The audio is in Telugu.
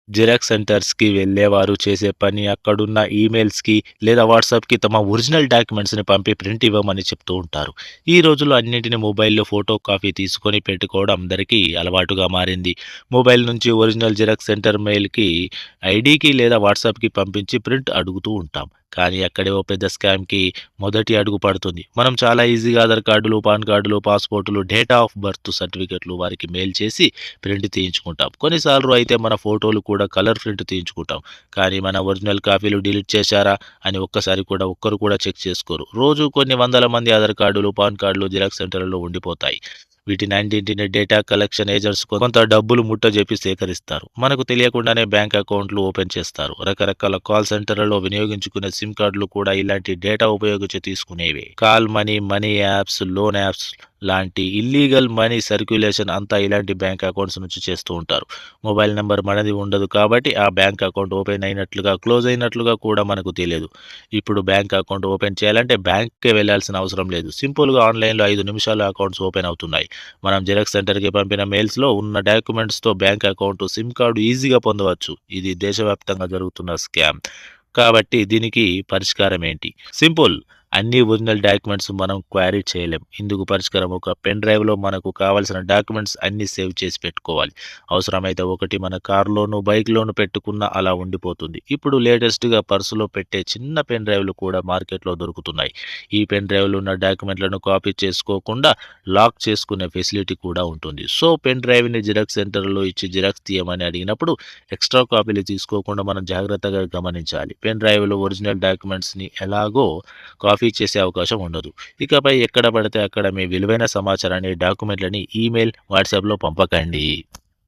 జిరాక్స్ సెంటర్స్‌కి వెళ్ళేవారు చేసే పని అక్కడున్న ఈమెయిల్స్‌కి లేదా వాట్సాప్‌కి తమ ఒరిజినల్ డాక్యుమెంట్స్‌ని పంపి ప్రింట్ ఇవ్వమని చెప్తూ ఉంటారు. ఈ రోజుల్లో అన్నింటిని మొబైల్‌లో ఫోటో కాపీ తీసుకొని పెట్టుకోవడం అందరికీ అలవాటుగా మారింది. మొబైల్ నుంచి ఒరిజినల్ జిరాక్స్ సెంటర్ మెయిల్‌కి, ఐడీకి లేదా వాట్సాప్‌కి పంపించి ప్రింట్ అడుగుతూ ఉంటాం. కానీ అక్కడే ఓ పెద్ద స్కామ్‌కి మొదటి అడుగు పడుతుంది. మనం చాలా ఈజీగా ఆధార్ కార్డులు, పాన్ కార్డులు, పాస్‌పోర్టులు, డేట్ ఆఫ్ బర్త్ సర్టిఫికేట్‌లు వారికి మెయిల్ చేసి ప్రింట్ తీయించుకుంటాం. కొన్నిసార్లు అయితే మన ఫోటోలు కూడా కలర్ ప్రింట్ తీయించుకుంటాం. కానీ మన ఒరిజినల్ కాపీలు డిలీట్ చేశారా అని ఒక్కసారి కూడా ఒక్కరు కూడా చెక్ చేసుకోరు. రోజు కొన్ని వందల మంది ఆధార్ కార్డులు, పాన్ కార్డులు జిరాక్స్ సెంటర్‌లలో ఉండిపోతాయి. వీటినన్నింటిని డేటా కలెక్షన్ ఏజెంట్స్ కొంత డబ్బులు ముట్టజెప్పి సేకరిస్తారు. మనకు తెలియకుండానే బ్యాంక్ అకౌంట్లు ఓపెన్ చేస్తారు. రకరకాల కాల్ సెంటర్లలో వినియోగించుకునే సిమ్ కార్డులు కూడా ఇలాంటి డేటా ఉపయోగించి తీసుకునేవే. Call money, money apps, loan apps లాంటి ఇల్లీగల్ మనీ సర్క్యులేషన్ అంతా ఇలాంటి బ్యాంక్ అకౌంట్స్ నుంచి చేస్తూ ఉంటారు. మొబైల్ నంబర్ మనది ఉండదు కాబట్టి ఆ బ్యాంక్ అకౌంట్ ఓపెన్ అయినట్లుగా, క్లోజ్ అయినట్లుగా కూడా మనకు తెలియదు. ఇప్పుడు బ్యాంక్ అకౌంట్ ఓపెన్ చేయాలంటే బ్యాంక్‌కే వెళ్ళాల్సిన అవసరం లేదు. సింపుల్‌గా ఆన్‌లైన్‌లో 5 నిమిషాల్లో అకౌంట్స్ ఓపెన్ అవుతున్నాయి. మనం జిరాక్స్ సెంటర్‌కి పంపిన మెయిల్స్‌లో ఉన్న డాక్యుమెంట్స్‌తో బ్యాంక్ అకౌంట్, సిమ్ కార్డ్ ఈజీగా పొందవచ్చు. ఇది దేశవ్యాప్తంగా జరుగుతున్న స్కామ్. కాబట్టి దీనికి పరిష్కారం ఏంటి? సింపుల్. అన్ని ఒరిజినల్ డాక్యుమెంట్స్ మనం క్వారీ చేయలేం. ఇందుకు పరిష్కారం ఒక పెన్ డ్రైవ్‌లో మనకు కావాల్సిన డాక్యుమెంట్స్ అన్నీ సేవ్ చేసి పెట్టుకోవాలి. అవసరమైతే ఒకటి మన కార్‌లోను, బైక్‌లోను పెట్టుకున్న అలా ఉండిపోతుంది. ఇప్పుడు లేటెస్ట్‌గా పర్సులో పెట్టే చిన్న పెన్ డ్రైవ్‌లు కూడా మార్కెట్‌లో దొరుకుతున్నాయి. ఈ పెన్ డ్రైవ్‌లో ఉన్న డాక్యుమెంట్లను కాపీ చేసుకోకుండా లాక్ చేసుకునే ఫెసిలిటీ కూడా ఉంటుంది. సో, పెన్ డ్రైవ్‌ని జిరాక్స్ సెంటర్‌లో ఇచ్చి జిరాక్స్ తీయమని అడిగినప్పుడు ఎక్స్‌ట్రా కాపీలు తీసుకోకుండా మనం జాగ్రత్తగా గమనించాలి. పెన్ డ్రైవ్‌లో ఒరిజినల్ డాక్యుమెంట్స్‌ని ఎలాగో కాపీ చేసే అవకాశం ఉండదు. ఇకపై ఎక్కడ పడితే అక్కడ మీ విలువైన సమాచారాన్ని, డాక్యుమెంట్‌లని ఈమెయిల్, వాట్సాప్‌లో పంపకండి.